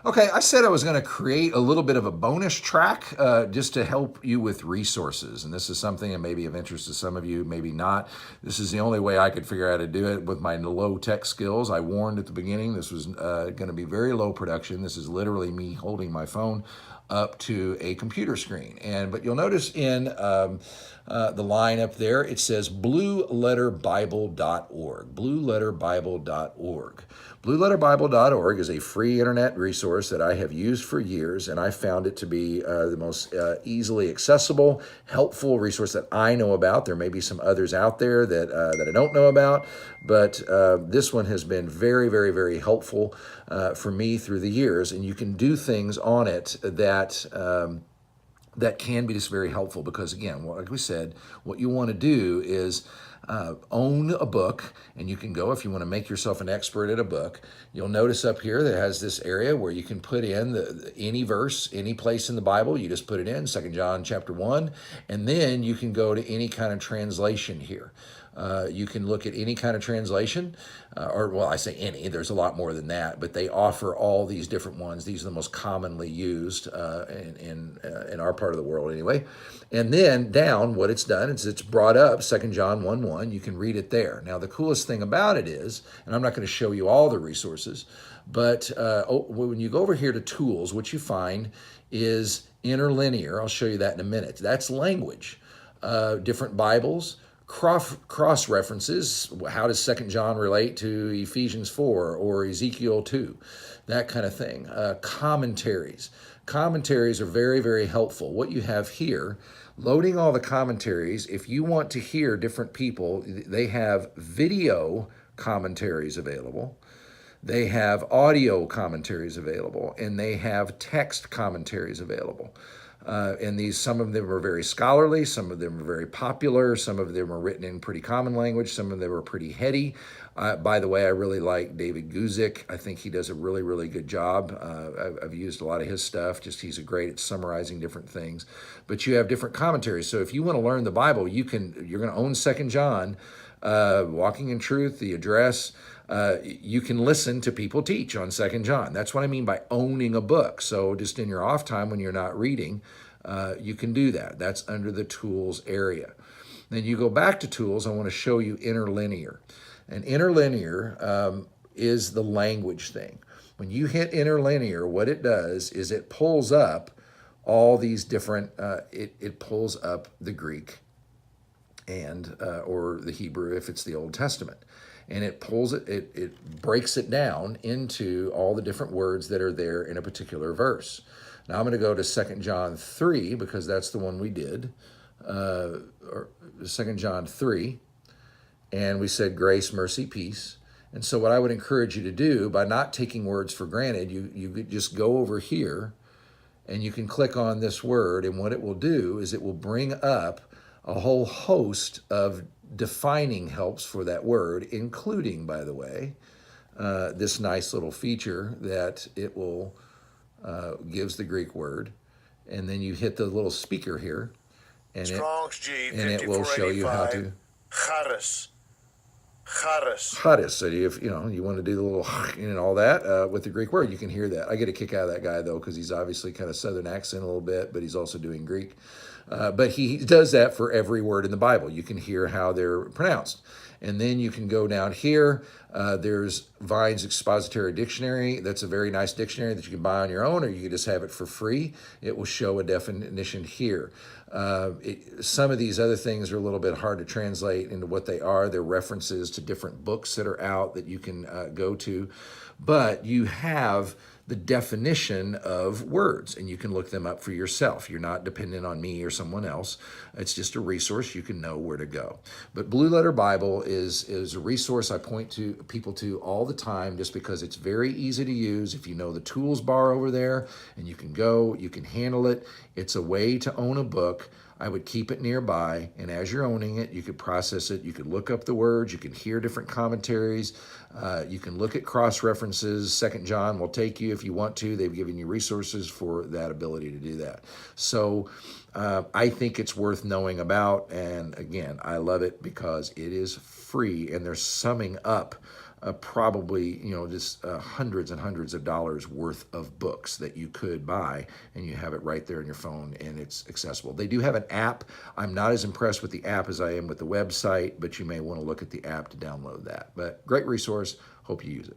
Okay, I said I was going to create a little bit of a bonus track just to help you with resources. And this is something that may be of interest to some of you, maybe not. This is the only way I could figure out how to do it with my low tech skills. I warned at the beginning this was going to be very low production. This is literally me holding my phone up to a computer screen. But you'll notice in the line up there, it says blueletterbible.org. Blueletterbible.org. Blueletterbible.org is a free internet resource that I have used for years, and I found it to be the most easily accessible, helpful resource that I know about. There may be some others out there that I don't know about, but this one has been very, very, very helpful for me through the years, and you can do things on it that can be just very helpful because, again, like we said, what you want to do is own a book, and you can go if you want to make yourself an expert at a book. You'll notice up here that has this area where you can put in any verse, any place in the Bible. You just put it in, 2 John chapter 1, and then you can go to any kind of translation here. You can look at any kind of translation, I say any, there's a lot more than that, but they offer all these different ones. These are the most commonly used in our part of the world anyway. And then down, what it's done is it's brought up 2 John 1:1. You can read it there. Now, the coolest thing about it is, and I'm not going to show you all the resources, but when you go over here to tools, what you find is interlinear. I'll show you that in a minute. That's language, different Bibles, cross references. How does 2 John relate to Ephesians 4 or Ezekiel 2? That kind of thing. Commentaries. Commentaries are very, very helpful. What you have here, loading all the commentaries, if you want to hear different people, they have video commentaries available. They have audio commentaries available, and they have text commentaries available. And some of them are very scholarly, some of them are very popular, some of them are written in pretty common language, some of them are pretty heady. By the way, I really like David Guzik. I think he does a really, really good job. I've used a lot of his stuff. He's great at summarizing different things. But you have different commentaries. So if you want to learn the Bible, you're going to own 2 John, Walking in Truth, The Address. You can listen to people teach on 2 John. That's what I mean by owning a book. So just in your off time when you're not reading, you can do that. That's under the tools area. Then you go back to tools. I want to show you interlinear. And interlinear is the language thing. When you hit interlinear, what it does is it pulls up all these different, it pulls up the Greek and or the Hebrew if it's the Old Testament. And it pulls it breaks it down into all the different words that are there in a particular verse. Now I'm going to go to 2 John 3 because that's the one we did, or 2 John 3, and we said grace, mercy, peace. And so what I would encourage you to do, by not taking words for granted, you could just go over here and you can click on this word, and what it will do is it will bring up a whole host of defining helps for that word, including, by the way, this nice little feature that it will gives the Greek word, and then you hit the little speaker here, and it will show you how to charis. So if you want to do the little and all that with the Greek word, you can hear that. I get a kick out of that guy though because he's obviously kind of Southern accent a little bit, but he's also doing Greek. But he does that for every word in the Bible. You can hear how they're pronounced. And then you can go down here. There's Vine's Expository Dictionary. That's a very nice dictionary that you can buy on your own, or you can just have it for free. It will show a definition here. Some of these other things are a little bit hard to translate into what they are. They're references to different books that are out that you can go to. But you have the definition of words, and you can look them up for yourself. You're not dependent on me or someone else. It's just a resource. You can know where to go. But Blue Letter Bible is a resource I point to people to all the time just because it's very easy to use. If you know the tools bar over there, and you can handle it. It's a way to own a book. I would keep it nearby, and as you're owning it, you could process it. You could look up the words. You can hear different commentaries. You can look at cross-references. 2 John will take you if you want to. They've given you resources for that ability to do that. So I think it's worth knowing about, and again, I love it because it is free, and they're summing up probably, just hundreds and hundreds of dollars worth of books that you could buy, and you have it right there in your phone and it's accessible. They do have an app. I'm not as impressed with the app as I am with the website, but you may want to look at the app to download that. But great resource. Hope you use it.